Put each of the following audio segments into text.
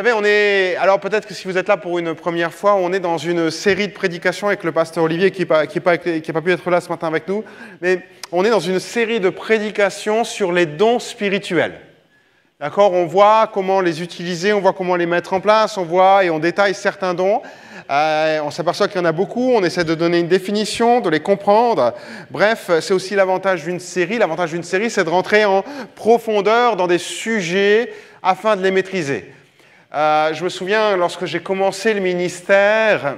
savez, alors peut-être que si vous êtes là pour une première fois, on est dans une série de prédications avec le pasteur Olivier qui n'a pas pu être là ce matin avec nous, mais on est dans une série de prédications sur les dons spirituels. D'accord? On voit comment les utiliser, on voit comment les mettre en place, on voit et on détaille certains dons. On s'aperçoit qu'il y en a beaucoup, on essaie de donner une définition, de les comprendre. Bref, c'est aussi l'avantage d'une série. L'avantage d'une série, c'est de rentrer en profondeur dans des sujets afin de les maîtriser. Je me souviens, lorsque j'ai commencé le ministère,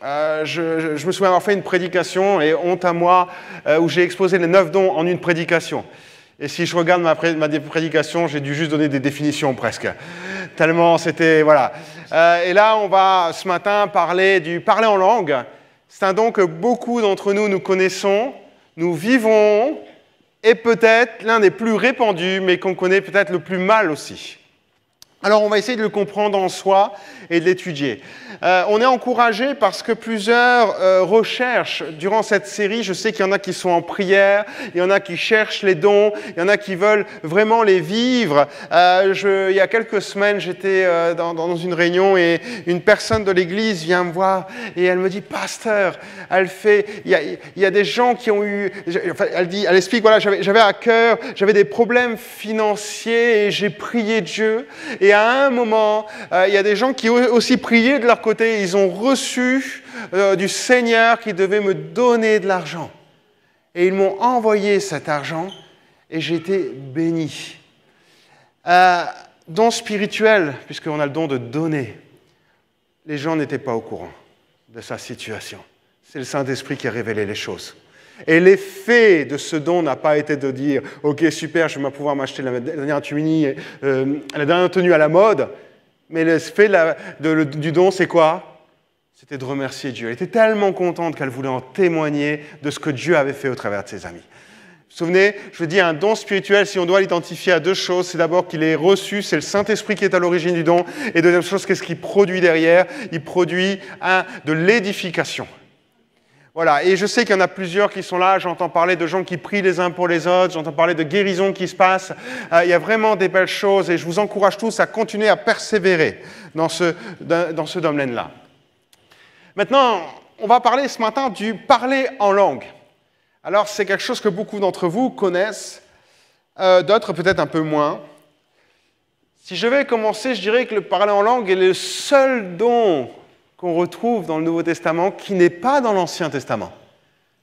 je me souviens avoir fait une prédication, et honte à moi, où j'ai exposé les 9 dons en une prédication. Et si je regarde ma prédication, j'ai dû juste donner des définitions presque. Tellement c'était... Voilà. Et là, on va ce matin parler du parler en langue. C'est un don que beaucoup d'entre nous connaissons, nous vivons, et peut-être l'un des plus répandus, mais qu'on connaît peut-être le plus mal aussi. Alors, on va essayer de le comprendre en soi et de l'étudier. On est encouragé parce que plusieurs recherches durant cette série. Je sais qu'il y en a qui sont en prière, il y en a qui cherchent les dons, il y en a qui veulent vraiment les vivre. Il y a quelques semaines, j'étais dans une réunion et une personne de l'église vient me voir et elle me dit « Pasteur, il y a des gens qui ont eu... » Elle explique, voilà, j'avais à cœur, j'avais des problèmes financiers et j'ai prié Dieu. Et à un moment, il y a des gens qui ont aussi prié de leur côté. Ils ont reçu du Seigneur qui devait me donner de l'argent. Et ils m'ont envoyé cet argent et j'ai été béni. Don spirituel, puisqu'on a le don de donner. Les gens n'étaient pas au courant de sa situation. C'est le Saint-Esprit qui a révélé les choses. Et l'effet de ce don n'a pas été de dire « Ok, super, je vais pouvoir m'acheter la dernière tenue à la mode ». Mais l'effet du don, c'est quoi? C'était de remercier Dieu. Elle était tellement contente qu'elle voulait en témoigner de ce que Dieu avait fait au travers de ses amis. Vous vous souvenez, je vous dis, un don spirituel, si on doit l'identifier à deux choses, c'est d'abord qu'il est reçu, c'est le Saint-Esprit qui est à l'origine du don. Et deuxième chose, qu'est-ce qu'il produit derrière? Il produit de l'édification. Voilà, et je sais qu'il y en a plusieurs qui sont là, j'entends parler de gens qui prient les uns pour les autres, j'entends parler de guérisons qui se passent, il y a vraiment des belles choses et je vous encourage tous à continuer à persévérer dans ce domaine-là. Maintenant, on va parler ce matin du parler en langue. Alors, c'est quelque chose que beaucoup d'entre vous connaissent, d'autres peut-être un peu moins. Si je vais commencer, je dirais que le parler en langue est le seul don qu'on retrouve dans le Nouveau Testament qui n'est pas dans l'Ancien Testament.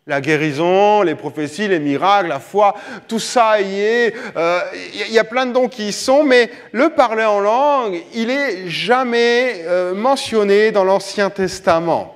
La guérison, les prophéties, les miracles, la foi, tout ça y est. Il y a plein de dons qui y sont, mais le parler en langue, il n'est jamais mentionné dans l'Ancien Testament.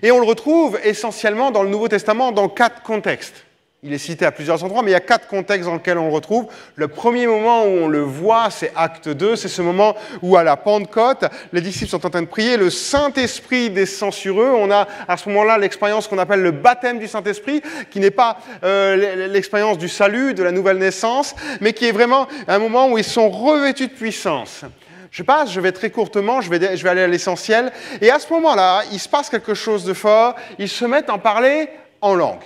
Et on le retrouve essentiellement dans le Nouveau Testament dans 4 contextes. Il est cité à plusieurs endroits, mais il y a 4 contextes dans lesquels on le retrouve. Le premier moment où on le voit, c'est Acte 2, c'est ce moment où à la Pentecôte, les disciples sont en train de prier, le Saint-Esprit descend sur eux. On a à ce moment-là l'expérience qu'on appelle le baptême du Saint-Esprit, qui n'est pas l'expérience du salut, de la nouvelle naissance, mais qui est vraiment un moment où ils sont revêtus de puissance. Je vais très courtement, je vais aller à l'essentiel. Et à ce moment-là, il se passe quelque chose de fort, ils se mettent à parler en langue.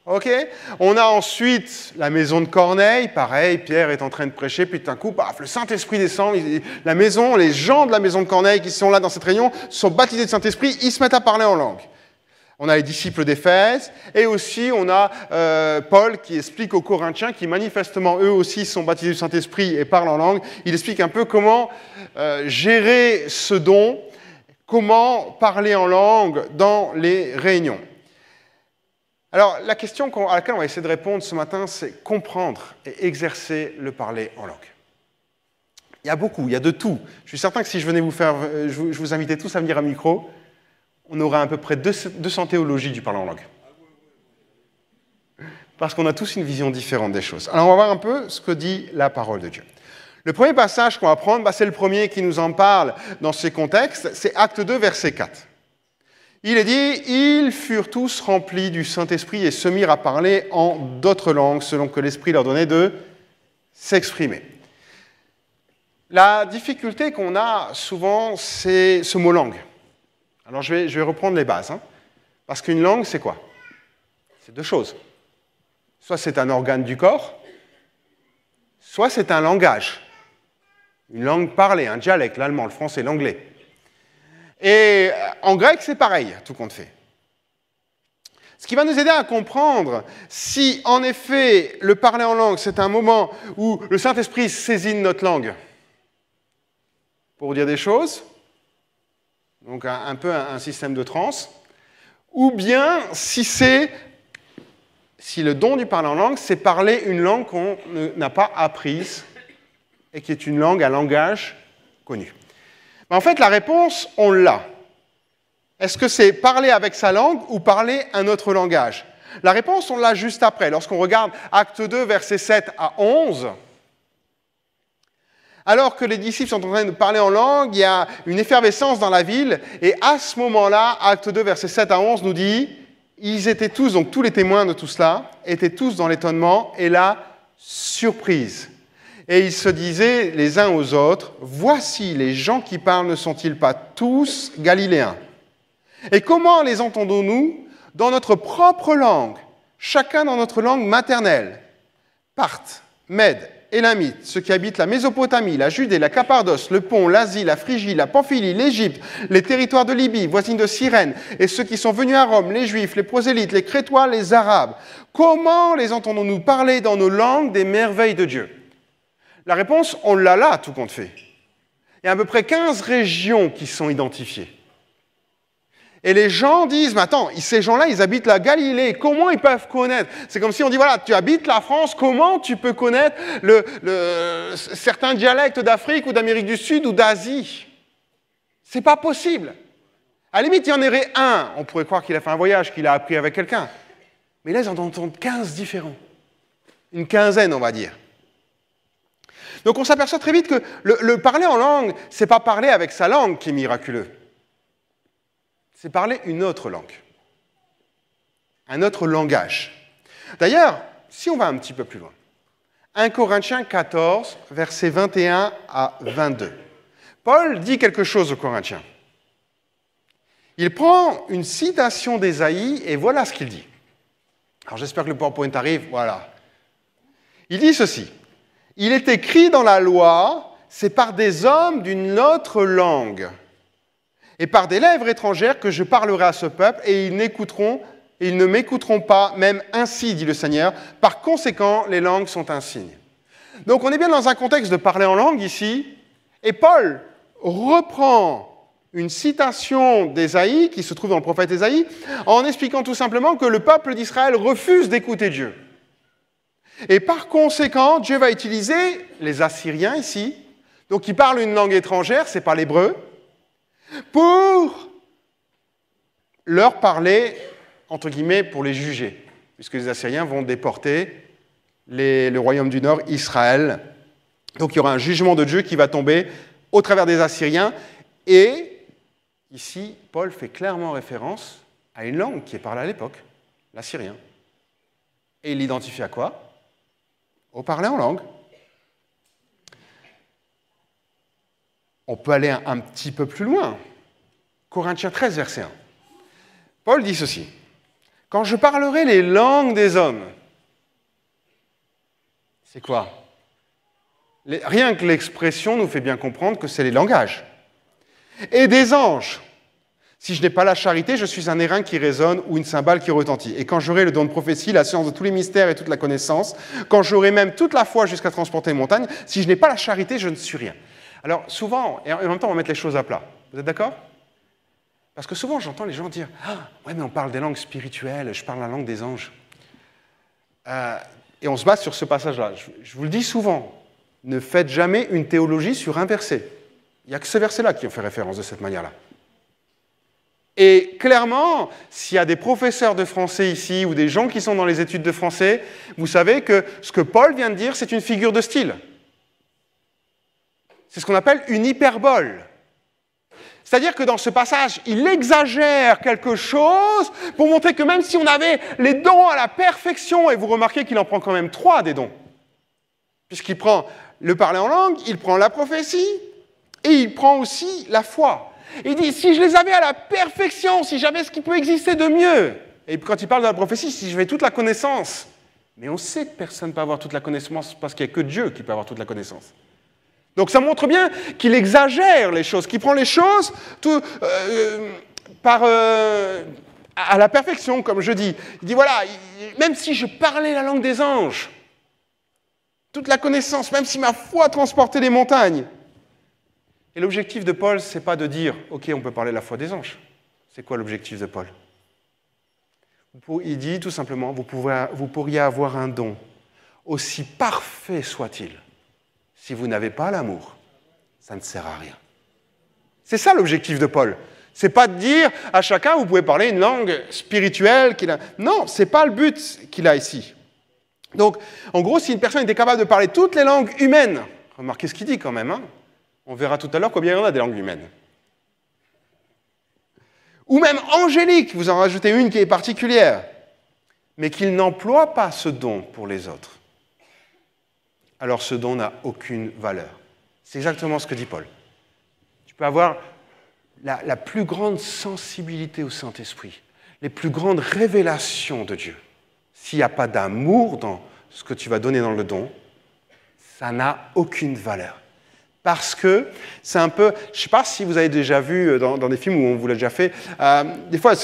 Ok? On a ensuite la maison de Corneille, pareil, Pierre est en train de prêcher, puis d'un coup, paf, le Saint-Esprit descend, les gens de la maison de Corneille qui sont là dans cette réunion sont baptisés de Saint-Esprit, ils se mettent à parler en langue. On a les disciples d'Éphèse, et aussi on a Paul qui explique aux Corinthiens, qui manifestement eux aussi sont baptisés du Saint-Esprit et parlent en langue. Il explique un peu comment gérer ce don, comment parler en langue dans les réunions. Alors, la question à laquelle on va essayer de répondre ce matin, c'est comprendre et exercer le parler en langue. Il y a beaucoup, il y a de tout. Je suis certain que si je venais je vous invitais tous à venir à micro, on aurait à peu près 200 théologies du parler en langue. Parce qu'on a tous une vision différente des choses. Alors, on va voir un peu ce que dit la parole de Dieu. Le premier passage qu'on va prendre, c'est le premier qui nous en parle dans ces contextes, c'est Acte 2, verset 4. Il est dit, ils furent tous remplis du Saint-Esprit et se mirent à parler en d'autres langues, selon que l'Esprit leur donnait de s'exprimer. La difficulté qu'on a souvent, c'est ce mot langue. Alors je vais reprendre les bases. Parce qu'une langue, c'est quoi? C'est deux choses. Soit c'est un organe du corps, soit c'est un langage. Une langue parlée, un dialecte, l'allemand, le français, l'anglais. Et en grec, c'est pareil, tout compte fait. Ce qui va nous aider à comprendre si, en effet, le parler en langue, c'est un moment où le Saint-Esprit saisit notre langue pour dire des choses, donc un peu un système de transe, ou bien si le don du parler en langue, c'est parler une langue qu'on n'a pas apprise et qui est une langue, un langage connu. Mais en fait, la réponse, on l'a. Est-ce que c'est parler avec sa langue ou parler un autre langage? La réponse, on l'a juste après. Lorsqu'on regarde Acte 2, versets 7 à 11, alors que les disciples sont en train de parler en langue, il y a une effervescence dans la ville, et à ce moment-là, Acte 2, versets 7 à 11 nous dit, ils étaient tous, donc tous les témoins de tout cela, étaient tous dans l'étonnement et la surprise. Et ils se disaient les uns aux autres, « Voici, les gens qui parlent ne sont-ils pas tous galiléens? Et comment les entendons-nous? Dans notre propre langue, chacun dans notre langue maternelle. Parthes, Mèdes, Élamites, ceux qui habitent la Mésopotamie, la Judée, la Cappadoce, le Pont, l'Asie, la Phrygie, la Pamphylie, l'Égypte, les territoires de Libye, voisines de Cyrène, et ceux qui sont venus à Rome, les Juifs, les prosélytes, les Crétois, les Arabes. Comment les entendons-nous parler dans nos langues des merveilles de Dieu? » La réponse, on l'a là, tout compte fait. Il y a à peu près 15 régions qui sont identifiées. Et les gens disent, mais attends, ces gens-là, ils habitent la Galilée, comment ils peuvent connaître? C'est comme si on dit, voilà, tu habites la France, comment tu peux connaître certains dialectes d'Afrique ou d'Amérique du Sud ou d'Asie? C'est pas possible. À la limite, il y en aurait un, on pourrait croire qu'il a fait un voyage, qu'il a appris avec quelqu'un. Mais là, ils en entendent 15 différents. Une quinzaine, on va dire. Donc on s'aperçoit très vite que le parler en langue, c'est pas parler avec sa langue qui est miraculeux. C'est parler une autre langue, un autre langage. D'ailleurs, si on va un petit peu plus loin, 1 Corinthiens 14, versets 21 à 22, Paul dit quelque chose aux Corinthiens. Il prend une citation d'Ésaïe et voilà ce qu'il dit. Alors j'espère que le PowerPoint arrive, voilà. Il dit ceci, « Il est écrit dans la loi, c'est par des hommes d'une autre langue. Et par des lèvres étrangères que je parlerai à ce peuple, et ils ne m'écouteront pas, même ainsi, dit le Seigneur. Par conséquent, les langues sont un signe. » Donc on est bien dans un contexte de parler en langue ici, et Paul reprend une citation d'Ésaïe, qui se trouve dans le prophète Ésaïe, en expliquant tout simplement que le peuple d'Israël refuse d'écouter Dieu. Et par conséquent, Dieu va utiliser les Assyriens ici, donc qui parlent une langue étrangère, c'est pas l'hébreu, pour leur parler, entre guillemets, pour les juger, puisque les Assyriens vont déporter le royaume du Nord, Israël. Donc il y aura un jugement de Dieu qui va tomber au travers des Assyriens. Et ici, Paul fait clairement référence à une langue qui est parlée à l'époque, l'assyrien. Et il l'identifie à quoi? Au parler en langue. On peut aller un petit peu plus loin. Corinthiens 13, verset 1. Paul dit ceci. « Quand je parlerai les langues des hommes, c'est quoi? Rien que l'expression nous fait bien comprendre que c'est les langages. Et des anges. Si je n'ai pas la charité, je suis un airain qui résonne ou une cymbale qui retentit. Et quand j'aurai le don de prophétie, la science de tous les mystères et toute la connaissance, quand j'aurai même toute la foi jusqu'à transporter une montagne, si je n'ai pas la charité, je ne suis rien. » Alors souvent, et en même temps on va mettre les choses à plat. Vous êtes d'accord? Parce que souvent j'entends les gens dire « Ah, ouais mais on parle des langues spirituelles, je parle la langue des anges. » Et on se base sur ce passage-là. Je vous le dis souvent, ne faites jamais une théologie sur un verset. Il n'y a que ce verset-là qui en fait référence de cette manière-là. Et clairement, s'il y a des professeurs de français ici ou des gens qui sont dans les études de français, vous savez que ce que Paul vient de dire, c'est une figure de style. C'est ce qu'on appelle une hyperbole. C'est-à-dire que dans ce passage, il exagère quelque chose pour montrer que même si on avait les dons à la perfection, et vous remarquez qu'il en prend quand même 3 des dons, puisqu'il prend le parler en langue, il prend la prophétie, et il prend aussi la foi. Il dit, si je les avais à la perfection, si j'avais ce qui peut exister de mieux, et quand il parle de la prophétie, si j'avais toute la connaissance, mais on sait que personne ne peut avoir toute la connaissance parce qu'il n'y a que Dieu qui peut avoir toute la connaissance. Donc ça montre bien qu'il exagère les choses, qu'il prend les choses à la perfection, comme je dis. Il dit, voilà, même si je parlais la langue des anges, toute la connaissance, même si ma foi transportait les montagnes. Et l'objectif de Paul, ce n'est pas de dire, OK, on peut parler la foi des anges. C'est quoi l'objectif de Paul? Il dit tout simplement, vous pourriez avoir un don, aussi parfait soit-il. Si vous n'avez pas l'amour, ça ne sert à rien. C'est ça l'objectif de Paul. Ce n'est pas de dire à chacun, vous pouvez parler une langue spirituelle qu'il a. Non, ce n'est pas le but qu'il a ici. Donc, en gros, si une personne était capable de parler toutes les langues humaines, remarquez ce qu'il dit quand même, hein, on verra tout à l'heure combien il y en a des langues humaines. Ou même angélique, vous en rajoutez une qui est particulière, mais qu'il n'emploie pas ce don pour les autres, alors ce don n'a aucune valeur. C'est exactement ce que dit Paul. Tu peux avoir la plus grande sensibilité au Saint-Esprit, les plus grandes révélations de Dieu. S'il n'y a pas d'amour dans ce que tu vas donner dans le don, ça n'a aucune valeur. Parce que c'est un peu, je ne sais pas si vous avez déjà vu dans des films où on vous l'a déjà fait, des fois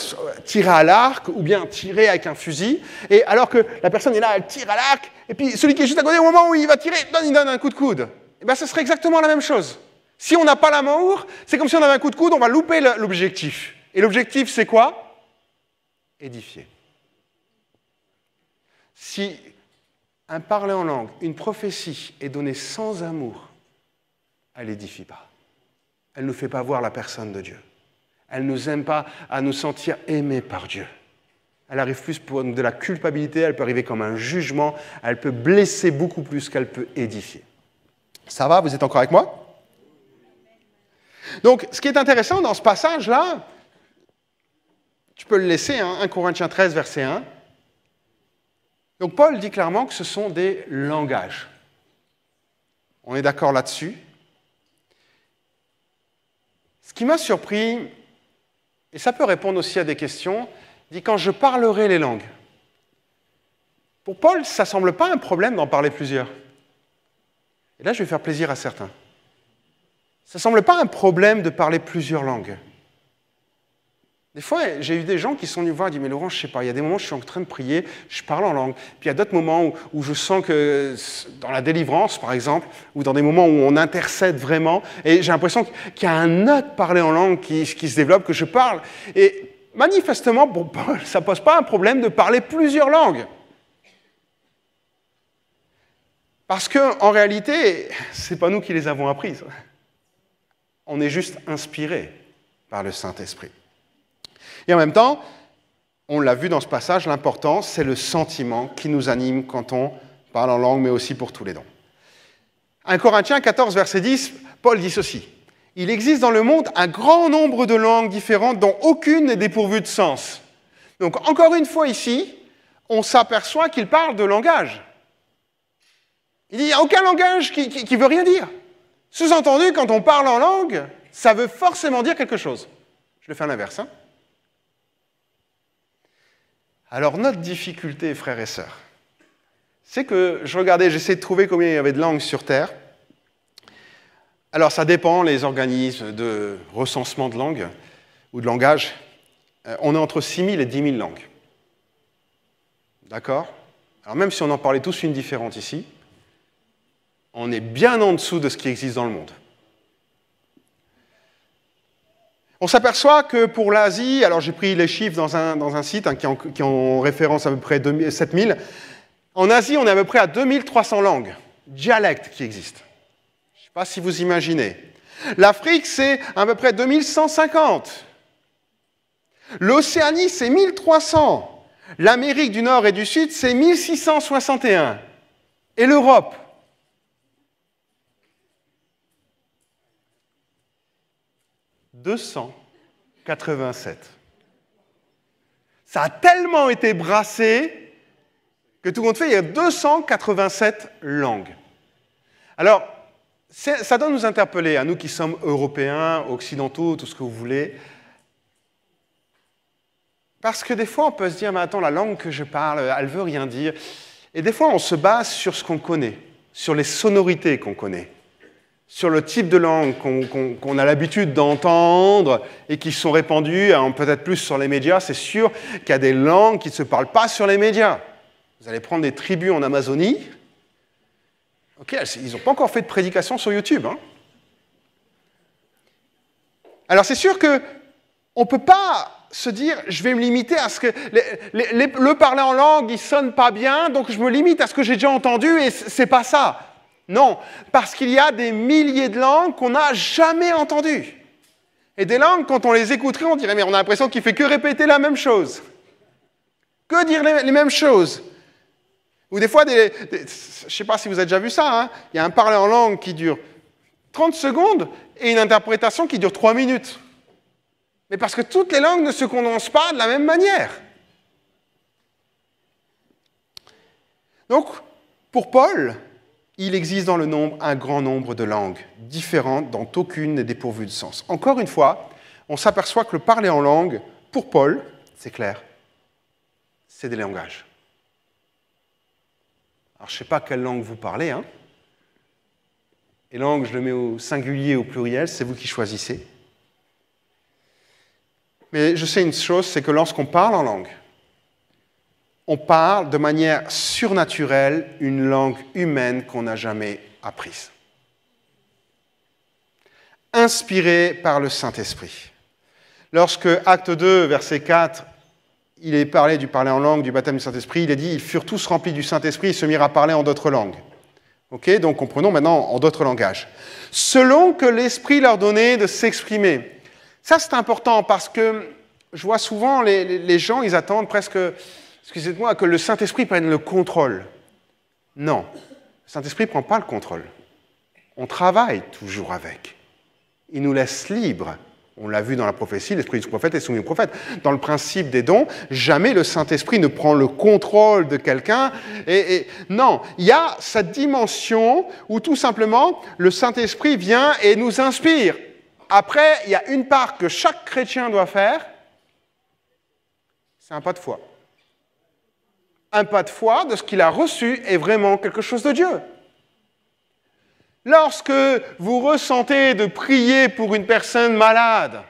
tirer à l'arc ou bien tirer avec un fusil, et alors que la personne est là, elle tire à l'arc, et puis celui qui est juste à côté, au moment où il va tirer, il donne un coup de coude. Et bien ce serait exactement la même chose. Si on n'a pas l'amour, c'est comme si on avait un coup de coude, on va louper l'objectif. Et l'objectif, c'est quoi? Édifier. Si un parler en langue, une prophétie est donnée sans amour, elle n'édifie pas. Elle ne nous fait pas voir la personne de Dieu. Elle ne nous aime pas à nous sentir aimés par Dieu. Elle arrive plus pour de la culpabilité, elle peut arriver comme un jugement, elle peut blesser beaucoup plus qu'elle peut édifier. Ça va, vous êtes encore avec moi? Donc, ce qui est intéressant dans ce passage-là, tu peux le laisser, hein, 1 Corinthiens 13, verset 1. Donc, Paul dit clairement que ce sont des langages. On est d'accord là-dessus. Ce qui m'a surpris, et ça peut répondre aussi à des questions, il dit « quand je parlerai les langues ». Pour Paul, ça ne semble pas un problème d'en parler plusieurs. Et là, je vais faire plaisir à certains. Ça ne semble pas un problème de parler plusieurs langues. Des fois, j'ai eu des gens qui sont venus me voir et disent « mais Laurent, je ne sais pas, il y a des moments où je suis en train de prier, je parle en langue. Puis il y a d'autres moments où je sens que, dans la délivrance, par exemple, ou dans des moments où on intercède vraiment, et j'ai l'impression qu'il y a un autre parler en langue qui se développe, que je parle. Et manifestement, pour Paul, ça ne pose pas un problème de parler plusieurs langues. Parce qu'en réalité, ce n'est pas nous qui les avons apprises. On est juste inspirés par le Saint-Esprit. Et en même temps, on l'a vu dans ce passage, l'important, c'est le sentiment qui nous anime quand on parle en langue, mais aussi pour tous les dons. 1 Corinthiens 14, verset 10, Paul dit ceci. « Il existe dans le monde un grand nombre de langues différentes dont aucune n'est dépourvue de sens. » Donc, encore une fois ici, on s'aperçoit qu'il parle de langage. Il dit, il n'y a aucun langage qui veut rien dire. Sous-entendu, quand on parle en langue, ça veut forcément dire quelque chose. Je le fais à l'inverse. Hein. Alors, notre difficulté, frères et sœurs, c'est que j'essayais de trouver combien il y avait de langues sur Terre. Alors, ça dépend, les organismes de recensement de langues ou de langage. On est entre 6 000 et 10 000 langues. D'accord? Alors, même si on en parlait tous une différente ici, on est bien en dessous de ce qui existe dans le monde. On s'aperçoit que pour l'Asie, alors j'ai pris les chiffres dans un site hein, qui en référence à peu près 7000. En Asie, on est à peu près à 2300 langues, dialectes qui existent. Je ne sais pas si vous imaginez. L'Afrique, c'est à peu près 2150. L'Océanie, c'est 1300. L'Amérique du Nord et du Sud, c'est 1661. Et l'Europe, « 287. Ça a tellement été brassé que tout compte fait, il y a 287 langues. Alors, ça doit nous interpeller, à nous qui sommes européens, occidentaux, tout ce que vous voulez. Parce que des fois, on peut se dire, mais attends, la langue que je parle, elle ne veut rien dire. Et des fois, on se base sur ce qu'on connaît, sur les sonorités qu'on connaît, sur le type de langue qu'on a l'habitude d'entendre et qui sont répandues, peut-être plus sur les médias, c'est sûr qu'il y a des langues qui ne se parlent pas sur les médias. Vous allez prendre des tribus en Amazonie. Ok, ils n'ont pas encore fait de prédication sur YouTube. Hein. Alors c'est sûr qu'on ne peut pas se dire, je vais me limiter à ce que le parler en langue, il ne sonne pas bien, donc je me limite à ce que j'ai déjà entendu et ce n'est pas ça. Non, parce qu'il y a des milliers de langues qu'on n'a jamais entendues. Et des langues, quand on les écouterait, on dirait, mais on a l'impression qu'il ne fait que répéter la même chose. Que dire les mêmes choses. Ou des fois, je ne sais pas si vous avez déjà vu ça, hein, il y a un parler en langue qui dure 30 secondes et une interprétation qui dure 3 minutes. Mais parce que toutes les langues ne se condensent pas de la même manière. Donc, pour Paul, il existe dans le nombre un grand nombre de langues différentes dont aucune n'est dépourvue de sens. Encore une fois, on s'aperçoit que le parler en langue, pour Paul, c'est clair, c'est des langages. Alors, je ne sais pas quelle langue vous parlez, hein. Et langue, je le mets au singulier ou au pluriel, c'est vous qui choisissez. Mais je sais une chose, c'est que lorsqu'on parle en langue, on parle de manière surnaturelle une langue humaine qu'on n'a jamais apprise. Inspirée par le Saint-Esprit. Lorsque, acte 2, verset 4, il est parlé du parler en langue, du baptême du Saint-Esprit, il est dit « Ils furent tous remplis du Saint-Esprit et se mirent à parler en d'autres langues. » Ok, donc comprenons maintenant en d'autres langages. Selon que l'Esprit leur donnait de s'exprimer. Ça, c'est important parce que je vois souvent les gens, ils attendent presque, excusez-moi, que le Saint-Esprit prenne le contrôle. Non, le Saint-Esprit ne prend pas le contrôle. On travaille toujours avec. Il nous laisse libres. On l'a vu dans la prophétie, l'esprit du prophète est soumis au prophète. Dans le principe des dons, jamais le Saint-Esprit ne prend le contrôle de quelqu'un. Non, il y a cette dimension où tout simplement le Saint-Esprit vient et nous inspire. Après, il y a une part que chaque chrétien doit faire, c'est un pas de foi. Un pas de foi de ce qu'il a reçu est vraiment quelque chose de Dieu. Lorsque vous ressentez de prier pour une personne malade,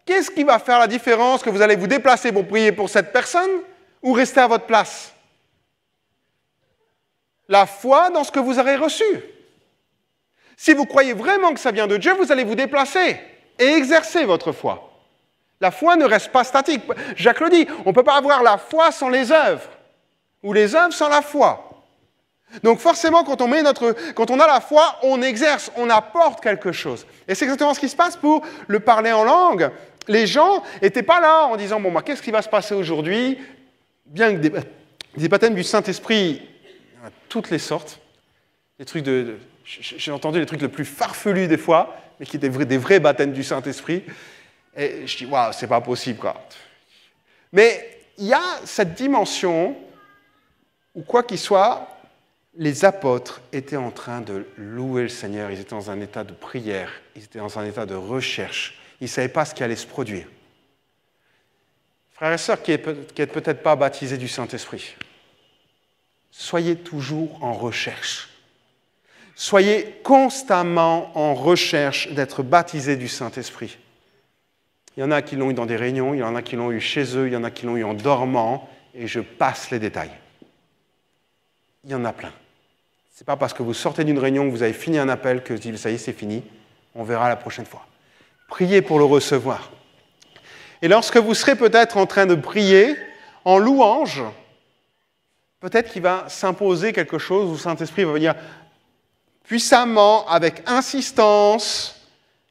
qu'est-ce qui va faire la différence que vous allez vous déplacer pour prier pour cette personne ou rester à votre place? La foi dans ce que vous aurez reçu. Si vous croyez vraiment que ça vient de Dieu, vous allez vous déplacer et exercer votre foi. La foi ne reste pas statique. Jacques le dit, on ne peut pas avoir la foi sans les œuvres, ou les œuvres sans la foi. Donc forcément, quand on a la foi, on exerce, on apporte quelque chose. Et c'est exactement ce qui se passe pour le parler en langue. Les gens n'étaient pas là en disant, bon, qu'est-ce qui va se passer aujourd'hui? Bien que des baptêmes du Saint-Esprit, il y en a toutes les sortes. J'ai entendu les trucs les plus farfelus des fois, mais qui étaient des vrais baptêmes du Saint-Esprit. Et je dis, waouh, c'est pas possible, quoi. Mais il y a cette dimension où, quoi qu'il soit, les apôtres étaient en train de louer le Seigneur, ils étaient dans un état de prière, ils étaient dans un état de recherche, ils ne savaient pas ce qui allait se produire. Frères et sœurs qui n'êtes peut-être pas baptisés du Saint-Esprit, soyez toujours en recherche. Soyez constamment en recherche d'être baptisés du Saint-Esprit. Il y en a qui l'ont eu dans des réunions, il y en a qui l'ont eu chez eux, il y en a qui l'ont eu en dormant, et je passe les détails. Il y en a plein. Ce n'est pas parce que vous sortez d'une réunion, que vous avez fini un appel, que vous dites, ça y est, c'est fini, on verra la prochaine fois. Priez pour le recevoir. Et lorsque vous serez peut-être en train de prier, en louange, peut-être qu'il va s'imposer quelque chose, où le Saint-Esprit va venir puissamment, avec insistance,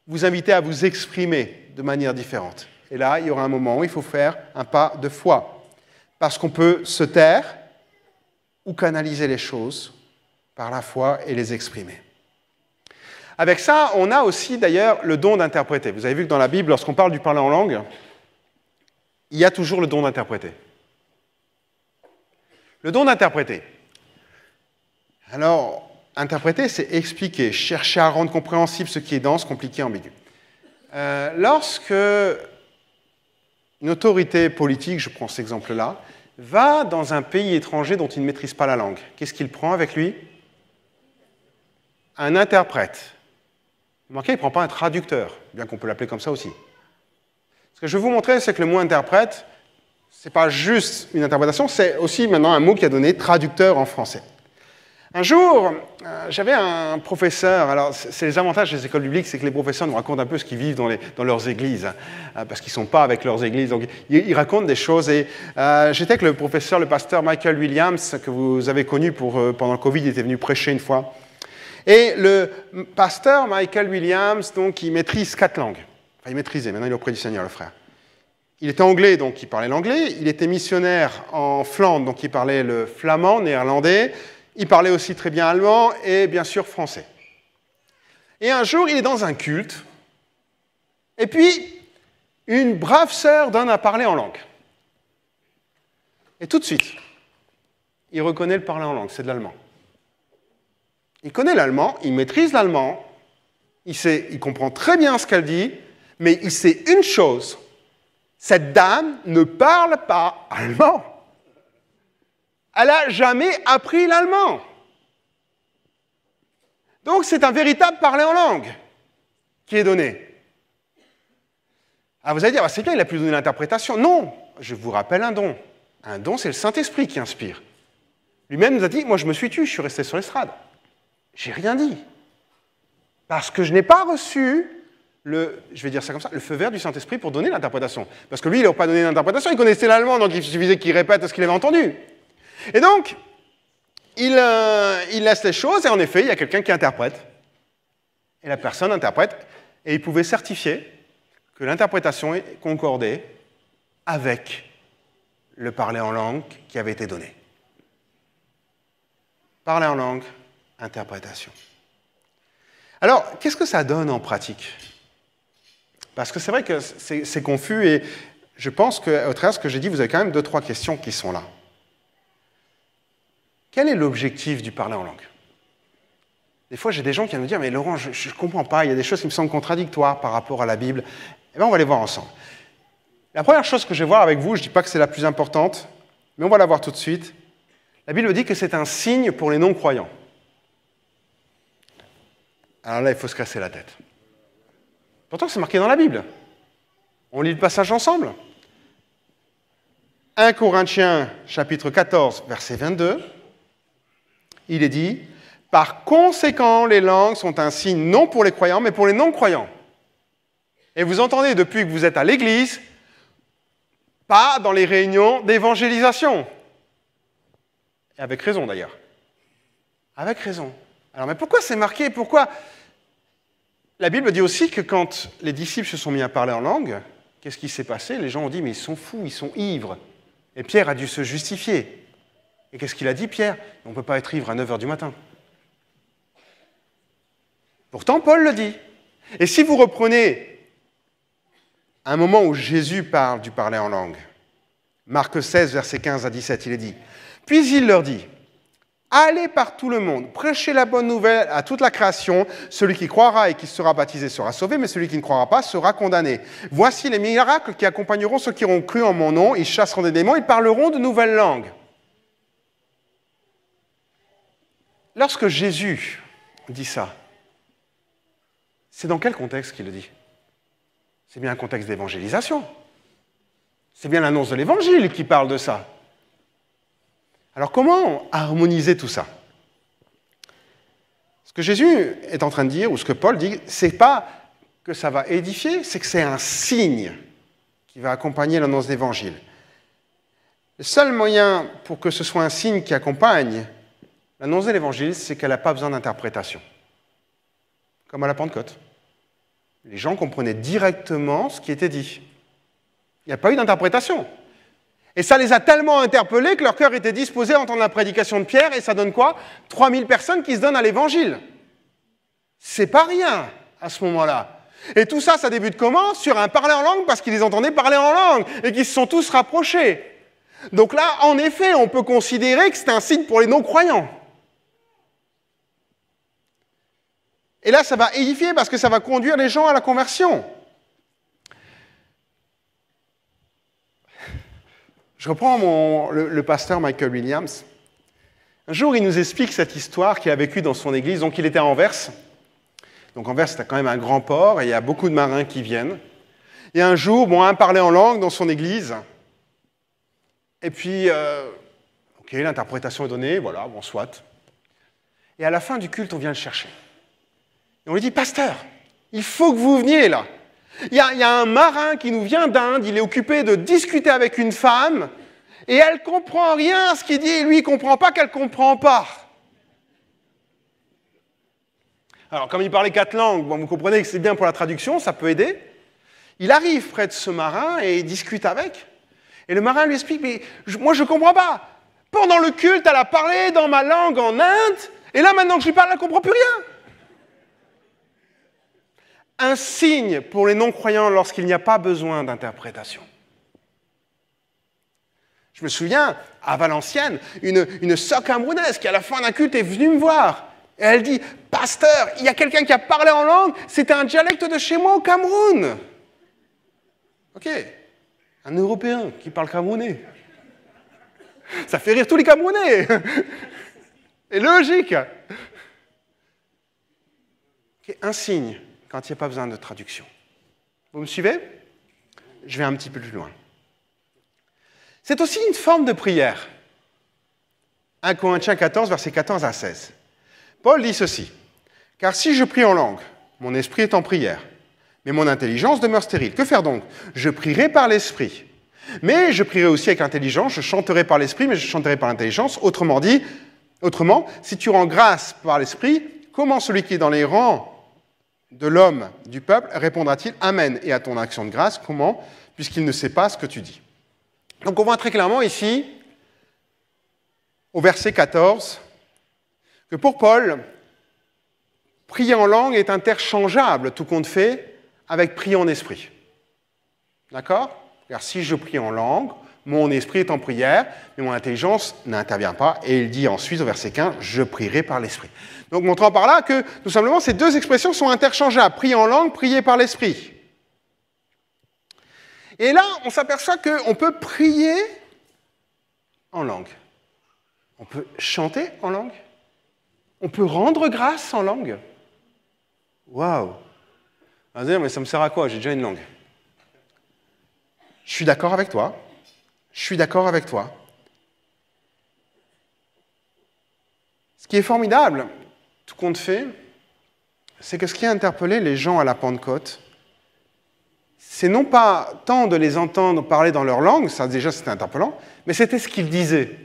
vous inviter à vous exprimer de manière différente. Et là, il y aura un moment où il faut faire un pas de foi. Parce qu'on peut se taire ou canaliser les choses par la foi et les exprimer. Avec ça, on a aussi d'ailleurs le don d'interpréter. Vous avez vu que dans la Bible, lorsqu'on parle du parler en langue, il y a toujours le don d'interpréter. Le don d'interpréter. Alors, interpréter, c'est expliquer, chercher à rendre compréhensible ce qui est dense, compliqué, ambigu. Lorsque une autorité politique, je prends cet exemple-là, va dans un pays étranger dont il ne maîtrise pas la langue, qu'est-ce qu'il prend avec lui? un interprète. Remarquez, il ne prend pas un traducteur, bien qu'on peut l'appeler comme ça aussi. Ce que je vais vous montrer, c'est que le mot interprète, ce n'est pas juste une interprétation, c'est aussi maintenant un mot qui a donné traducteur en français. Un jour, j'avais un professeur, alors c'est les avantages des écoles bibliques, c'est que les professeurs nous racontent un peu ce qu'ils vivent dans leurs églises, parce qu'ils ne sont pas avec leurs églises, donc ils racontent des choses. Et j'étais avec le professeur, le pasteur Michael Williams, que vous avez connu pendant le Covid, il était venu prêcher une fois. Et le pasteur Michael Williams, donc, il maîtrise 4 langues. Enfin, il maîtrisait, maintenant il est auprès du Seigneur, le frère. Il était anglais, donc il parlait l'anglais. Il était missionnaire en Flandre, donc il parlait le flamand, néerlandais. Il parlait aussi très bien allemand et bien sûr français. Et un jour, il est dans un culte. Et puis, une brave sœur donne à parler en langue. Et tout de suite, il reconnaît le parler en langue, c'est de l'allemand. Il connaît l'allemand, il maîtrise l'allemand, il comprend très bien ce qu'elle dit, mais il sait une chose, cette dame ne parle pas allemand. Elle n'a jamais appris l'allemand. Donc c'est un véritable parler en langue qui est donné. Alors vous allez dire, c'est bien, il a pu donner l'interprétation. Non, je vous rappelle un don. Un don, c'est le Saint-Esprit qui inspire. Lui-même nous a dit, moi je me suis tu, je suis resté sur l'estrade. J'ai rien dit. Parce que je n'ai pas reçu je vais dire ça comme ça, le feu vert du Saint-Esprit pour donner l'interprétation. Parce que lui, il n'a pas donné l'interprétation, il connaissait l'allemand, donc il suffisait qu'il répète ce qu'il avait entendu. Et donc, il laisse les choses, et en effet, il y a quelqu'un qui interprète. Et la personne interprète, et il pouvait certifier que l'interprétation concordait avec le parler en langue qui avait été donné. Parler en langue, interprétation. Alors, qu'est-ce que ça donne en pratique? Parce que c'est vrai que c'est confus et je pense qu'au travers de ce que j'ai dit, vous avez quand même 2-3 questions qui sont là. Quel est l'objectif du parler en langue? Des fois, j'ai des gens qui viennent me dire « Mais Laurent, je ne comprends pas, il y a des choses qui me semblent contradictoires par rapport à la Bible. » Eh bien, on va les voir ensemble. La première chose que je vais voir avec vous, je ne dis pas que c'est la plus importante, mais on va la voir tout de suite. La Bible dit que c'est un signe pour les non-croyants. Alors là, il faut se casser la tête. Pourtant, c'est marqué dans la Bible. On lit le passage ensemble. 1 Corinthiens, chapitre 14, verset 22. Il est dit, « Par conséquent, les langues sont un signe non pour les croyants, mais pour les non-croyants. » Et vous entendez, depuis que vous êtes à l'église, pas dans les réunions d'évangélisation. Et avec raison, d'ailleurs. Avec raison. Alors, mais pourquoi c'est marqué? Pourquoi? La Bible dit aussi que quand les disciples se sont mis à parler en langue, qu'est-ce qui s'est passé? Les gens ont dit, mais ils sont fous, ils sont ivres. Et Pierre a dû se justifier. Et qu'est-ce qu'il a dit, Pierre? On ne peut pas être ivre à 9h du matin. Pourtant, Paul le dit. Et si vous reprenez un moment où Jésus parle du parler en langue, Marc 16, versets 15 à 17, il est dit, « Puis il leur dit, allez par tout le monde, prêchez la bonne nouvelle à toute la création. Celui qui croira et qui sera baptisé sera sauvé, mais celui qui ne croira pas sera condamné. Voici les miracles qui accompagneront ceux qui auront cru en mon nom. Ils chasseront des démons, ils parleront de nouvelles langues. » Lorsque Jésus dit ça, c'est dans quel contexte qu'il le dit? C'est bien un contexte d'évangélisation. C'est bien l'annonce de l'évangile qui parle de ça. Alors comment harmoniser tout ça? Ce que Jésus est en train de dire, ou ce que Paul dit, c'est pas que ça va édifier, c'est que c'est un signe qui va accompagner l'annonce d'évangile. Le seul moyen pour que ce soit un signe qui accompagne l'annonce de l'évangile, c'est qu'elle n'a pas besoin d'interprétation. Comme à la Pentecôte. Les gens comprenaient directement ce qui était dit. Il n'y a pas eu d'interprétation. Et ça les a tellement interpellés que leur cœur était disposé à entendre la prédication de Pierre, et ça donne quoi? 3000 personnes qui se donnent à l'évangile. C'est pas rien à ce moment-là. Et tout ça, ça débute comment? Sur un parler en langue, parce qu'ils les entendaient parler en langue, et qu'ils se sont tous rapprochés. Donc là, en effet, on peut considérer que c'est un signe pour les non-croyants. Et là, ça va édifier, parce que ça va conduire les gens à la conversion. Je reprends le pasteur Michael Williams. Un jour, il nous explique cette histoire qu'il a vécue dans son église. Donc, il était à Anvers. Donc, Anvers, c'est quand même un grand port et il y a beaucoup de marins qui viennent. Et un jour, un parlait en langue dans son église. Et puis, ok, l'interprétation est donnée, voilà, soit. Et à la fin du culte, on vient le chercher. Et on lui dit, pasteur, il faut que vous veniez là. Il y a un marin qui nous vient d'Inde, il est occupé de discuter avec une femme, et elle ne comprend rien à ce qu'il dit, et lui, il ne comprend pas qu'elle ne comprend pas. Alors, comme il parlait 4 langues, vous comprenez que c'est bien pour la traduction, ça peut aider. Il arrive près de ce marin et il discute avec. Et le marin lui explique, mais moi, je ne comprends pas. Pendant le culte, elle a parlé dans ma langue en Inde, et là, maintenant que je lui parle, elle ne comprend plus rien. Un signe pour les non-croyants lorsqu'il n'y a pas besoin d'interprétation. Je me souviens, à Valenciennes, une sœur camerounaise qui, à la fin d'un culte, est venue me voir. Et elle dit, « Pasteur, il y a quelqu'un qui a parlé en langue, c'était un dialecte de chez moi au Cameroun. » Ok, un Européen qui parle camerounais. Ça fait rire tous les Camerounais. C'est logique. Okay, un signe quand il n'y a pas besoin de traduction. Vous me suivez? Je vais un petit peu plus loin. C'est aussi une forme de prière. 1 Corinthiens 14, versets 14 à 16. Paul dit ceci. « Car si je prie en langue, mon esprit est en prière, mais mon intelligence demeure stérile. Que faire donc? Je prierai par l'esprit. Mais je prierai aussi avec l'intelligence, je chanterai par l'esprit, mais je chanterai par l'intelligence. Autrement, si tu rends grâce par l'esprit, comment celui qui est dans les rangs de l'homme, du peuple, répondra-t-il Amen. Et à ton action de grâce, comment? Puisqu'il ne sait pas ce que tu dis. » Donc on voit très clairement ici, au verset 14, que pour Paul, prier en langue est interchangeable, tout compte fait, avec prier en esprit. D'accord? Car si je prie en langue, mon esprit est en prière, mais mon intelligence n'intervient pas. Et il dit ensuite au verset 15, je prierai par l'esprit. Donc montrant par là que, tout simplement, ces deux expressions sont interchangeables. Prier en langue, prier par l'esprit. Et là, on s'aperçoit qu'on peut prier en langue. On peut chanter en langue. On peut rendre grâce en langue. Waouh! On va dire, mais ça me sert à quoi? J'ai déjà une langue. Je suis d'accord avec toi. Je suis d'accord avec toi. Ce qui est formidable, tout compte fait, c'est que ce qui a interpellé les gens à la Pentecôte, c'est non pas tant de les entendre parler dans leur langue, ça déjà c'était interpellant, mais c'était ce qu'ils disaient.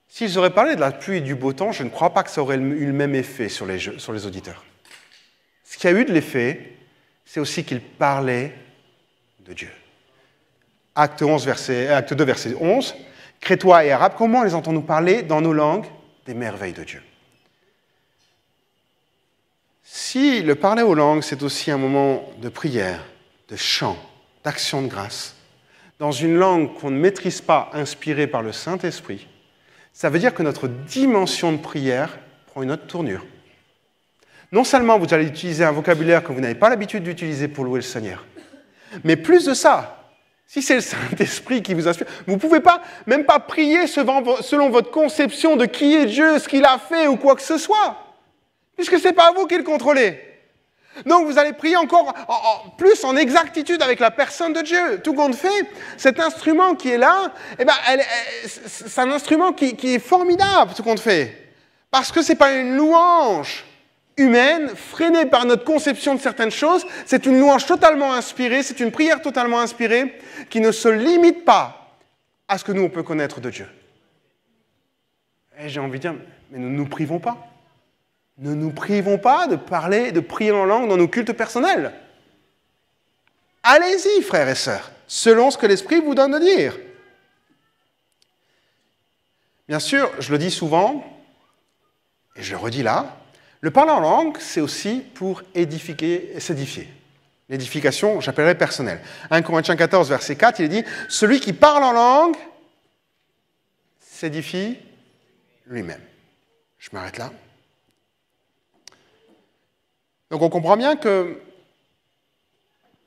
S'ils auraient parlé de la pluie et du beau temps, je ne crois pas que ça aurait eu le même effet sur les auditeurs. Ce qui a eu de l'effet, c'est aussi qu'ils parlaient de Dieu. Acte 2, verset 11, « Crétois et Arabes, comment les entendons-nous parler dans nos langues des merveilles de Dieu ?» Si le parler aux langues, c'est aussi un moment de prière, de chant, d'action de grâce, dans une langue qu'on ne maîtrise pas, inspirée par le Saint-Esprit, ça veut dire que notre dimension de prière prend une autre tournure. Non seulement vous allez utiliser un vocabulaire que vous n'avez pas l'habitude d'utiliser pour louer le Seigneur, mais plus de ça, si c'est le Saint-Esprit qui vous inspire, vous ne pouvez même pas prier selon votre conception de qui est Dieu, ce qu'il a fait ou quoi que ce soit, puisque ce n'est pas vous qui le contrôlez. Donc vous allez prier encore plus en exactitude avec la personne de Dieu. Tout compte fait, cet instrument qui est là, c'est un instrument qui est formidable, tout compte fait. Parce que ce n'est pas une louange humaine, freinée par notre conception de certaines choses, c'est une louange totalement inspirée, c'est une prière totalement inspirée qui ne se limite pas à ce que nous, on peut connaître de Dieu. Et j'ai envie de dire, mais ne nous privons pas. Ne nous privons pas de parler, de prier en langue dans nos cultes personnels. Allez-y, frères et sœurs, selon ce que l'Esprit vous donne de dire. Bien sûr, je le dis souvent, et je le redis là, le parler en langue, c'est aussi pour édifier et s'édifier. L'édification, j'appellerais personnelle. 1 Corinthiens 14, verset 4, il est dit « Celui qui parle en langue s'édifie lui-même. » Je m'arrête là. Donc on comprend bien que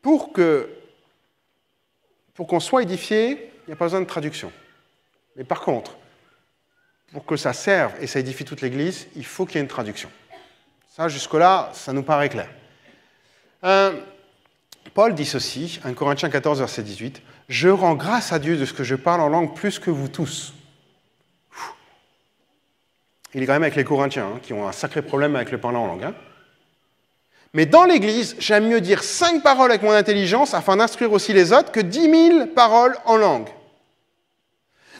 pour qu'on soit édifié, il n'y a pas besoin de traduction. Mais par contre, pour que ça serve et ça édifie toute l'Église, il faut qu'il y ait une traduction. Ça, jusque-là, ça nous paraît clair. Paul dit ceci, 1 Corinthiens 14, verset 18, « Je rends grâce à Dieu de ce que je parle en langue plus que vous tous. » Il est quand même avec les Corinthiens, qui ont un sacré problème avec le parler en langue. Mais dans l'Église, j'aime mieux dire 5 paroles avec mon intelligence afin d'instruire aussi les autres que 10 000 paroles en langue.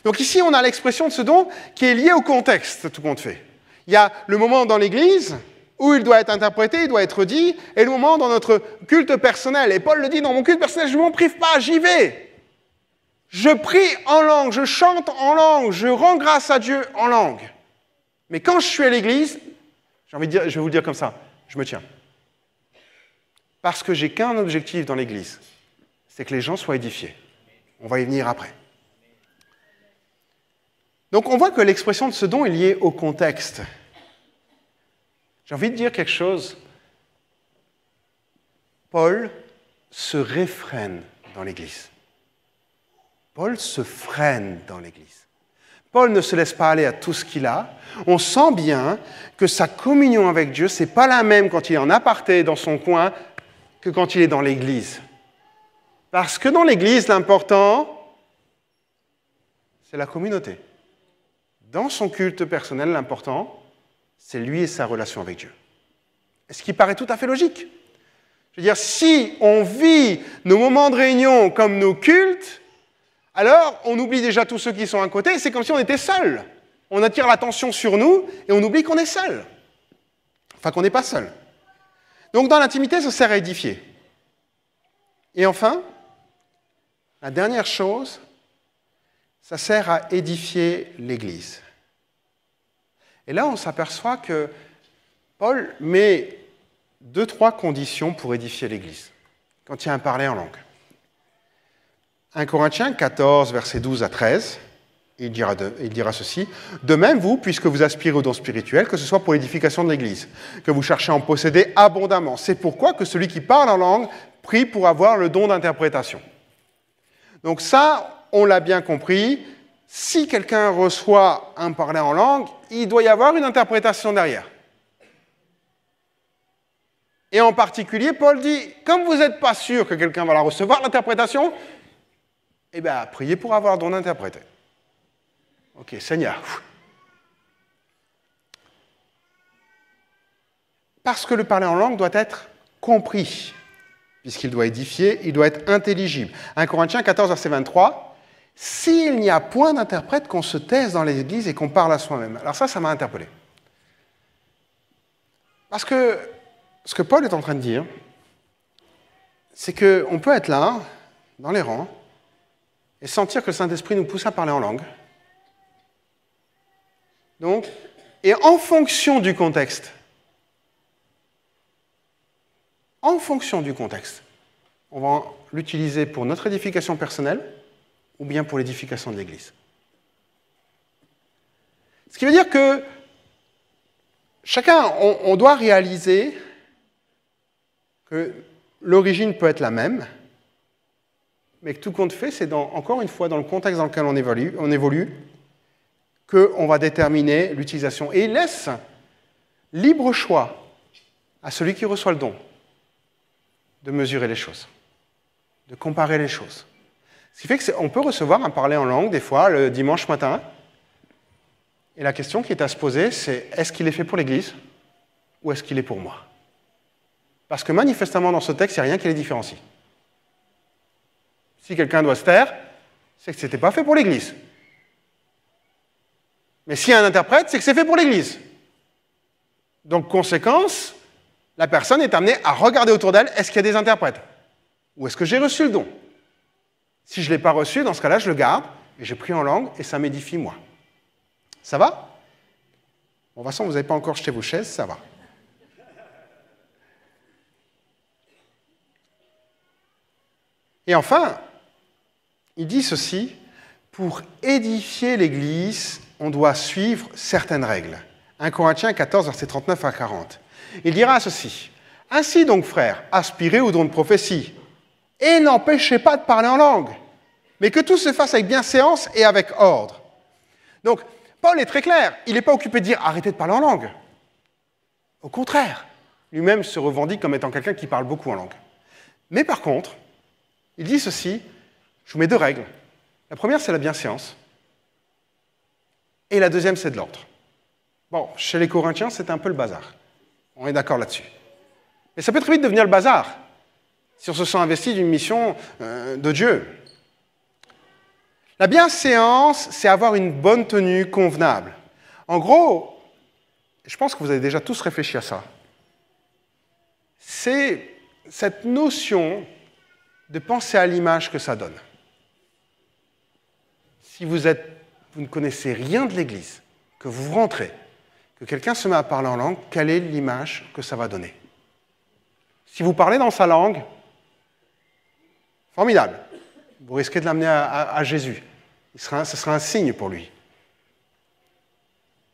Donc ici, on a l'expression de ce don qui est lié au contexte, tout compte fait. Il y a le moment dans l'Église où il doit être interprété, il doit être dit, et le moment dans notre culte personnel. Et Paul le dit, dans mon culte personnel, je ne m'en prive pas, j'y vais. Je prie en langue, je chante en langue, je rends grâce à Dieu en langue. Mais quand je suis à l'Église, j'ai envie de dire, je vais vous le dire comme ça, je me tiens. Parce que j'ai qu'un objectif dans l'Église, c'est que les gens soient édifiés. On va y venir après. Donc on voit que l'expression de ce don est liée au contexte. J'ai envie de dire quelque chose. Paul se réfrène dans l'Église. Paul se freine dans l'Église. Paul ne se laisse pas aller à tout ce qu'il a. On sent bien que sa communion avec Dieu, ce n'est pas la même quand il est en aparté dans son coin que quand il est dans l'Église. Parce que dans l'Église, l'important, c'est la communauté. Dans son culte personnel, l'important, c'est lui et sa relation avec Dieu. Et ce qui paraît tout à fait logique. Je veux dire, si on vit nos moments de réunion comme nos cultes, alors on oublie déjà tous ceux qui sont à côté, et c'est comme si on était seul. On attire l'attention sur nous, et on oublie qu'on est seul. Enfin, qu'on n'est pas seul. Donc dans l'intimité, ça sert à édifier. Et enfin, la dernière chose, ça sert à édifier l'Église. Et là, on s'aperçoit que Paul met 2-3 conditions pour édifier l'Église, quand il y a un parler en langue. 1 Corinthiens 14, versets 12 à 13, il dira ceci, « De même, vous, puisque vous aspirez au don spirituel, que ce soit pour l'édification de l'Église, que vous cherchez à en posséder abondamment. C'est pourquoi que celui qui parle en langue prie pour avoir le don d'interprétation. » Donc ça, on l'a bien compris, si quelqu'un reçoit un parler en langue, il doit y avoir une interprétation derrière. Et en particulier, Paul dit, comme vous n'êtes pas sûr que quelqu'un va la recevoir, l'interprétation, eh bien, priez pour avoir le don d'interpréter. Ok, Seigneur. Parce que le parler en langue doit être compris, puisqu'il doit édifier, il doit être intelligible. 1 Corinthiens 14, verset 23, « S'il n'y a point d'interprète, qu'on se taise dans l'Église et qu'on parle à soi-même. » Alors ça m'a interpellé. Parce que ce que Paul est en train de dire, c'est qu'on peut être là, dans les rangs, et sentir que le Saint-Esprit nous pousse à parler en langue. Donc, et en fonction du contexte, on va l'utiliser pour notre édification personnelle ou bien pour l'édification de l'Église. Ce qui veut dire que chacun, on doit réaliser que l'origine peut être la même, mais que tout compte fait, c'est encore une fois dans le contexte dans lequel on évolue qu'on va déterminer l'utilisation. Et il laisse libre choix à celui qui reçoit le don de mesurer les choses, de comparer les choses. Ce qui fait qu'on peut recevoir un parler en langue, des fois, le dimanche matin, et la question qui est à se poser, c'est est-ce qu'il est fait pour l'Église ou est-ce qu'il est pour moi? Parce que manifestement, dans ce texte, il n'y a rien qui les différencie. Si quelqu'un doit se taire, c'est que ce n'était pas fait pour l'Église. Mais s'il y a un interprète, c'est que c'est fait pour l'Église. Donc, conséquence, la personne est amenée à regarder autour d'elle, est-ce qu'il y a des interprètes? Ou est-ce que j'ai reçu le don? Si je ne l'ai pas reçu, dans ce cas-là, je le garde, et je prie en langue, et ça m'édifie moi. Ça va? Bon, de toute façon, vous n'avez pas encore jeté vos chaises, ça va. Et enfin, il dit ceci, pour édifier l'Église, on doit suivre certaines règles. 1 Corinthiens 14, versets 39 à 40. Il dira ceci, « Ainsi donc, frères, aspirez au don de prophétie, et n'empêchez pas de parler en langue, mais que tout se fasse avec bienséance et avec ordre. » Donc, Paul est très clair. Il n'est pas occupé de dire « arrêtez de parler en langue ». Au contraire, lui-même se revendique comme étant quelqu'un qui parle beaucoup en langue. Mais par contre, il dit ceci, je vous mets deux règles. La première, c'est la bienséance. Et la deuxième, c'est de l'ordre. Bon, chez les Corinthiens, c'est un peu le bazar. On est d'accord là-dessus. Mais ça peut très vite devenir le bazar si on se sent investi d'une mission de Dieu. La bienséance, c'est avoir une bonne tenue convenable. En gros, je pense que vous avez déjà tous réfléchi à ça. C'est cette notion de penser à l'image que ça donne. Si vous ne connaissez rien de l'Église, que vous rentrez, que quelqu'un se met à parler en langue, quelle est l'image que ça va donner? Si vous parlez dans sa langue, formidable. Vous risquez de l'amener à Jésus. Ce sera un signe pour lui.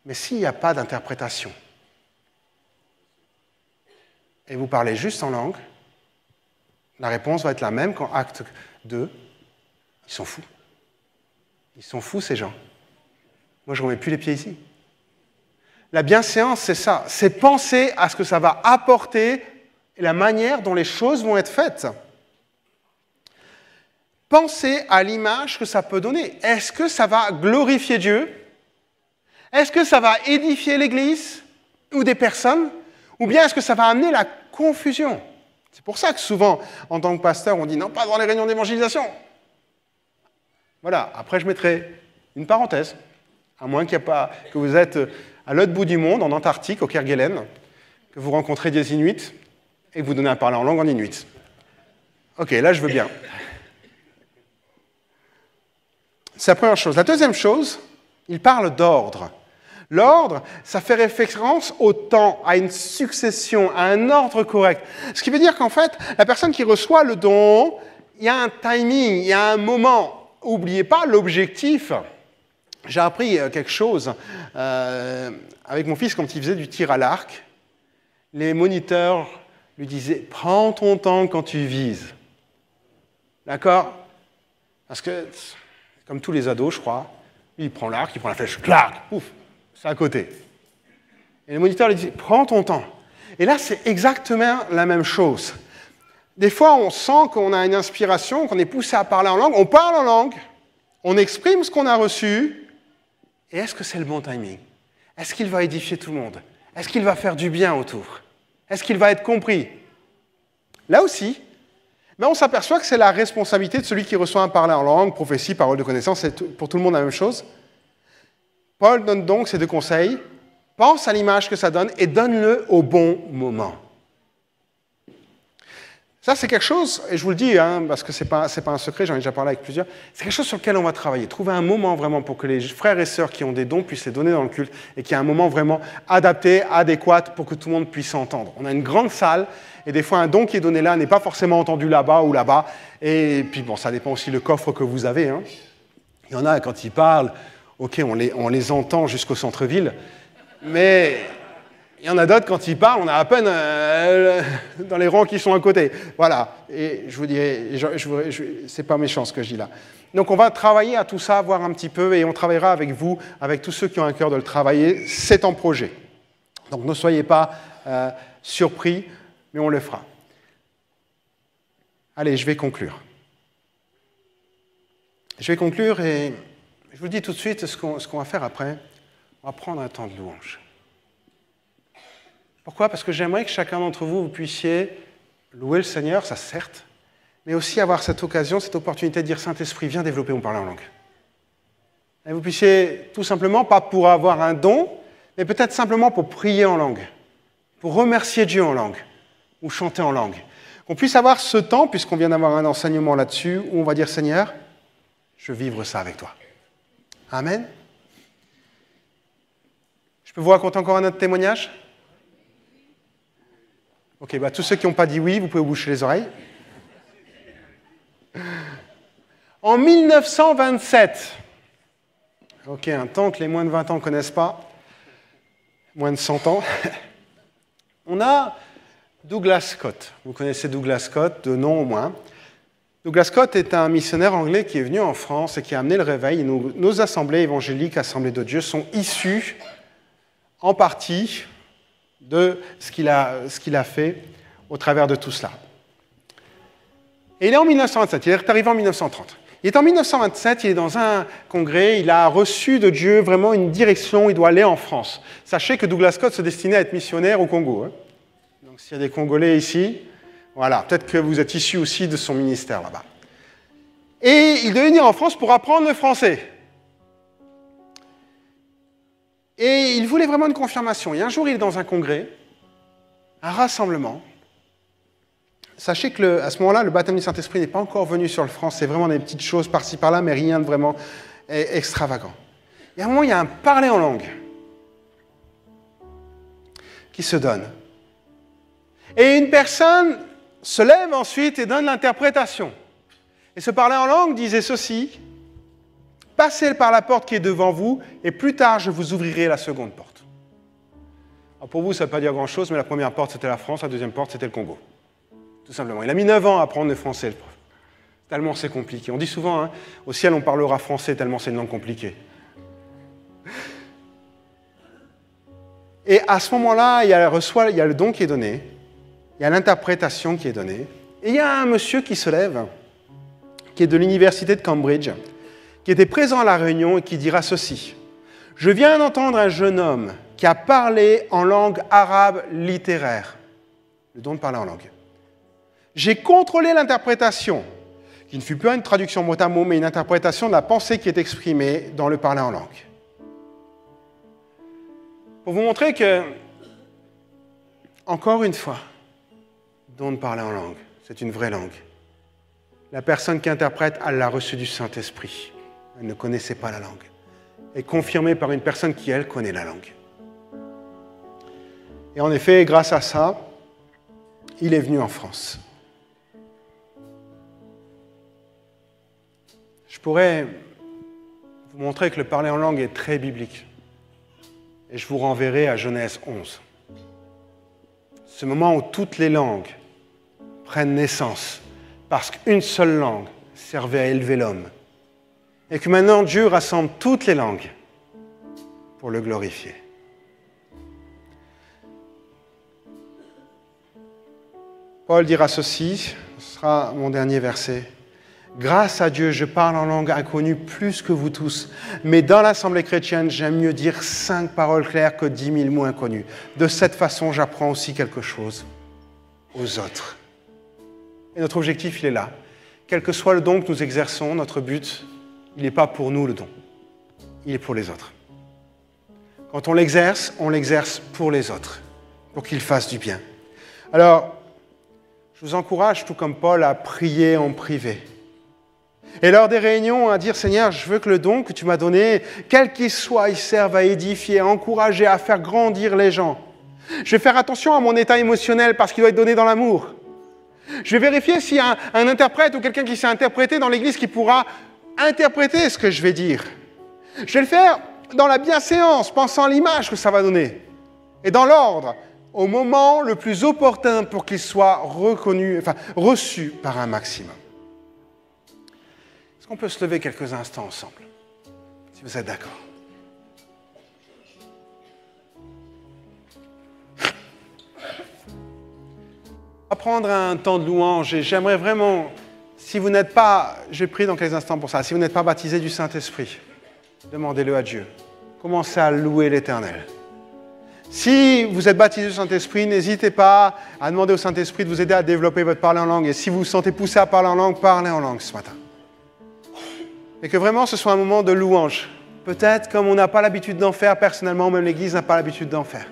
Mais s'il n'y a pas d'interprétation, et vous parlez juste en langue, la réponse va être la même qu'en acte 2. Ils sont fous. Ils sont fous, ces gens. Moi, je ne remets plus les pieds ici. La bienséance, c'est ça. C'est penser à ce que ça va apporter et la manière dont les choses vont être faites. Pensez à l'image que ça peut donner. Est-ce que ça va glorifier Dieu? Est-ce que ça va édifier l'Église ou des personnes? Ou bien est-ce que ça va amener la confusion? C'est pour ça que souvent, en tant que pasteur, on dit non, pas dans les réunions d'évangélisation. Voilà, après je mettrai une parenthèse, à moins qu'il n'y ait pas, que vous êtes à l'autre bout du monde, en Antarctique, au Kerguelen, que vous rencontrez des Inuits et que vous donnez à parler en langue en Inuit. Ok, là je veux bien. C'est la première chose. La deuxième chose, il parle d'ordre. L'ordre, ça fait référence au temps, à une succession, à un ordre correct. Ce qui veut dire qu'en fait, la personne qui reçoit le don, il y a un timing, il y a un moment. N'oubliez pas l'objectif. J'ai appris quelque chose avec mon fils quand il faisait du tir à l'arc. Les moniteurs lui disaient « Prends ton temps quand tu vises. » D'accord? Parce que, comme tous les ados, je crois, lui, il prend l'arc, il prend la flèche, clac, pouf, c'est à côté. Et le moniteur lui dit « Prends ton temps. » Et là, c'est exactement la même chose. Des fois, on sent qu'on a une inspiration, qu'on est poussé à parler en langue. On parle en langue, on exprime ce qu'on a reçu. Et est-ce que c'est le bon timing? Est-ce qu'il va édifier tout le monde? Est-ce qu'il va faire du bien autour? Est-ce qu'il va être compris? Là aussi, on s'aperçoit que c'est la responsabilité de celui qui reçoit un parler en langue, prophétie, parole de connaissance, c'est pour tout le monde la même chose. Paul donne donc ces deux conseils. Pense à l'image que ça donne et donne-le au bon moment. Ça, c'est quelque chose, et je vous le dis, parce que ce n'est pas un secret, j'en ai déjà parlé avec plusieurs, c'est quelque chose sur lequel on va travailler. Trouver un moment vraiment pour que les frères et sœurs qui ont des dons puissent les donner dans le culte et qu'il y ait un moment vraiment adapté, adéquat pour que tout le monde puisse s'entendre. On a une grande salle et des fois un don qui est donné là n'est pas forcément entendu là-bas ou là-bas. Et puis bon, ça dépend aussi le coffre que vous avez. Il y en a, quand ils parlent, ok, on les entend jusqu'au centre-ville, mais il y en a d'autres, quand ils parlent, on a à peine dans les rangs qui sont à côté. Voilà. Et je vous dirais, c'est pas méchant ce que je dis là. Donc on va travailler à tout ça, voir un petit peu, et on travaillera avec vous, avec tous ceux qui ont un cœur de le travailler. C'est en projet. Donc ne soyez pas surpris, mais on le fera. Allez, je vais conclure. Je vais conclure et je vous dis tout de suite ce qu'on va faire après. On va prendre un temps de louange. Pourquoi? Parce que j'aimerais que chacun d'entre vous, vous puissiez louer le Seigneur, ça certes, mais aussi avoir cette occasion, cette opportunité de dire « Saint-Esprit, viens développer mon parler en langue ». Et vous puissiez tout simplement, pas pour avoir un don, mais peut-être simplement pour prier en langue, pour remercier Dieu en langue, ou chanter en langue. Qu'on puisse avoir ce temps, puisqu'on vient d'avoir un enseignement là-dessus, où on va dire « Seigneur, je veux vivre ça avec toi ». Amen. Je peux vous raconter encore un autre témoignage? Ok, tous ceux qui n'ont pas dit oui, vous pouvez vous boucher les oreilles. En 1927, ok, un temps que les moins de 20 ans ne connaissent pas, moins de 100 ans, on a Douglas Scott. Vous connaissez Douglas Scott, de nom au moins. Douglas Scott est un missionnaire anglais qui est venu en France et qui a amené le réveil. Nos assemblées évangéliques, Assemblées de Dieu, sont issues en partie de ce qu'il a fait au travers de tout cela. Et il est en 1927, il est arrivé en 1930. Il est en 1927, il est dans un congrès, il a reçu de Dieu vraiment une direction, il doit aller en France. Sachez que Douglas Scott se destinait à être missionnaire au Congo. Hein. Donc s'il y a des Congolais ici, voilà, peut-être que vous êtes issus aussi de son ministère là-bas. Et il devait venir en France pour apprendre le français. Et il voulait vraiment une confirmation. Et un jour, il est dans un congrès, un rassemblement. Sachez qu'à ce moment-là, le baptême du Saint-Esprit n'est pas encore venu sur le franc. C'est vraiment des petites choses par-ci, par-là, mais rien de vraiment extravagant. Et à un moment, il y a un parler en langue qui se donne. Et une personne se lève ensuite et donne l'interprétation. Et ce parler en langue disait ceci: « Passez par la porte qui est devant vous, et plus tard, je vous ouvrirai la seconde porte. » Alors pour vous, ça ne veut pas dire grand-chose, mais la première porte, c'était la France, la deuxième porte, c'était le Congo. Tout simplement. Il a mis 9 ans à apprendre le français, le prof. Tellement c'est compliqué. On dit souvent, hein, au ciel, on parlera français, tellement c'est une langue compliquée. Et à ce moment-là, il y a le don qui est donné, il y a l'interprétation qui est donnée, et il y a un monsieur qui se lève, qui est de l'université de Cambridge, qui était présent à la réunion et qui dira ceci: « Je viens d'entendre un jeune homme qui a parlé en langue arabe littéraire. » Le don de parler en langue. « J'ai contrôlé l'interprétation, qui ne fut pas une traduction mot à mot, mais une interprétation de la pensée qui est exprimée dans le parler en langue. » Pour vous montrer que, encore une fois, don de parler en langue, c'est une vraie langue. La personne qui interprète, elle l'a reçu du Saint-Esprit. Elle ne connaissait pas la langue. Elle est confirmée par une personne qui, elle, connaît la langue. Et en effet, grâce à ça, il est venu en France. Je pourrais vous montrer que le parler en langue est très biblique. Et je vous renverrai à Genèse 11. Ce moment où toutes les langues prennent naissance parce qu'une seule langue servait à élever l'homme. Et que maintenant Dieu rassemble toutes les langues pour le glorifier. Paul dira ceci, ce sera mon dernier verset. « Grâce à Dieu, je parle en langue inconnue plus que vous tous, mais dans l'assemblée chrétienne, j'aime mieux dire 5 paroles claires que 10 000 mots inconnus. De cette façon, j'apprends aussi quelque chose aux autres. » Et notre objectif, il est là. Quel que soit le don que nous exerçons, notre but, il n'est pas pour nous le don. Il est pour les autres. Quand on l'exerce pour les autres, pour qu'ils fassent du bien. Alors, je vous encourage, tout comme Paul, à prier en privé. Et lors des réunions, à dire, Seigneur, je veux que le don que tu m'as donné, quel qu'il soit, il serve à édifier, à encourager, à faire grandir les gens. Je vais faire attention à mon état émotionnel parce qu'il doit être donné dans l'amour. Je vais vérifier s'il y a un interprète ou quelqu'un qui sait interpréter dans l'Église qui pourra interpréter ce que je vais dire. Je vais le faire dans la bienséance, pensant à l'image que ça va donner. Et dans l'ordre, au moment le plus opportun pour qu'il soit reçu par un maximum. Est-ce qu'on peut se lever quelques instants ensemble, si vous êtes d'accord? On va prendre un temps de louange et j'aimerais vraiment, si vous n'êtes pas, je prie dans quelques instants pour ça, si vous n'êtes pas baptisé du Saint-Esprit, demandez-le à Dieu. Commencez à louer l'Éternel. Si vous êtes baptisé du Saint-Esprit, n'hésitez pas à demander au Saint-Esprit de vous aider à développer votre parler en langue. Et si vous vous sentez poussé à parler en langue, parlez en langue ce matin. Et que vraiment ce soit un moment de louange. Peut-être comme on n'a pas l'habitude d'en faire personnellement, même l'Église n'a pas l'habitude d'en faire.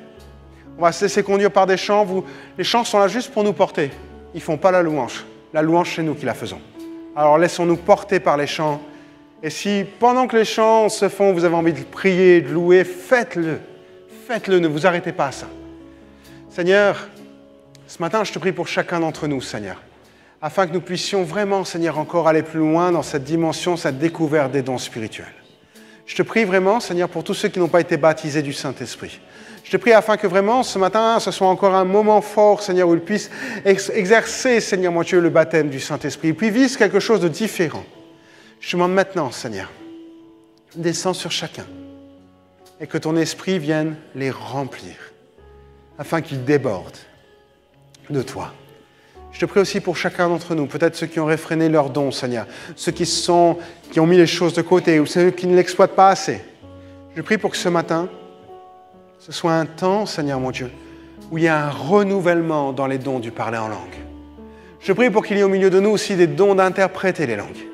On va se laisser conduire par des chants. Les chants sont là juste pour nous porter. Ils ne font pas la louange. La louange, c'est nous qui la faisons. Alors laissons-nous porter par les chants. Et si pendant que les chants se font, vous avez envie de prier, de louer, faites-le. Faites-le, ne vous arrêtez pas à ça. Seigneur, ce matin, je te prie pour chacun d'entre nous, Seigneur, afin que nous puissions vraiment, Seigneur, encore aller plus loin dans cette dimension, cette découverte des dons spirituels. Je te prie vraiment, Seigneur, pour tous ceux qui n'ont pas été baptisés du Saint-Esprit. Je te prie afin que vraiment ce matin, ce soit encore un moment fort, Seigneur, où ils puissent exercer, Seigneur mon Dieu, le baptême du Saint-Esprit. Et puis vivre quelque chose de différent. Je te demande maintenant, Seigneur, descends sur chacun et que ton esprit vienne les remplir afin qu'ils débordent de toi. Je te prie aussi pour chacun d'entre nous, peut-être ceux qui ont réfréné leurs dons, Seigneur, ceux qui ont mis les choses de côté ou ceux qui ne l'exploitent pas assez. Je prie pour que ce matin, ce soit un temps, Seigneur mon Dieu, où il y a un renouvellement dans les dons du parler en langue. Je prie pour qu'il y ait au milieu de nous aussi des dons d'interpréter les langues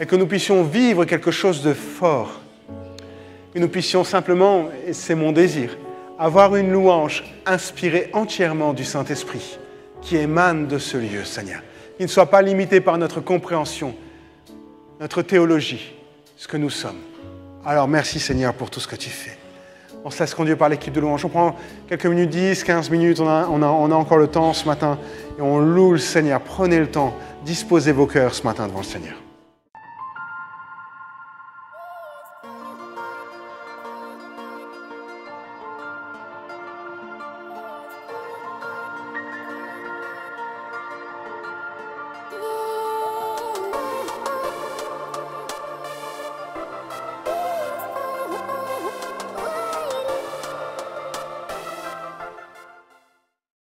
et que nous puissions vivre quelque chose de fort. Que nous puissions simplement, et c'est mon désir, avoir une louange inspirée entièrement du Saint-Esprit qui émane de ce lieu, Seigneur. Qui ne soit pas limité par notre compréhension, notre théologie, ce que nous sommes. Alors merci Seigneur pour tout ce que tu fais. On se laisse conduire par l'équipe de louange. On prend quelques minutes, 10, 15 minutes, on a encore le temps ce matin et on loue le Seigneur. Prenez le temps, disposez vos cœurs ce matin devant le Seigneur.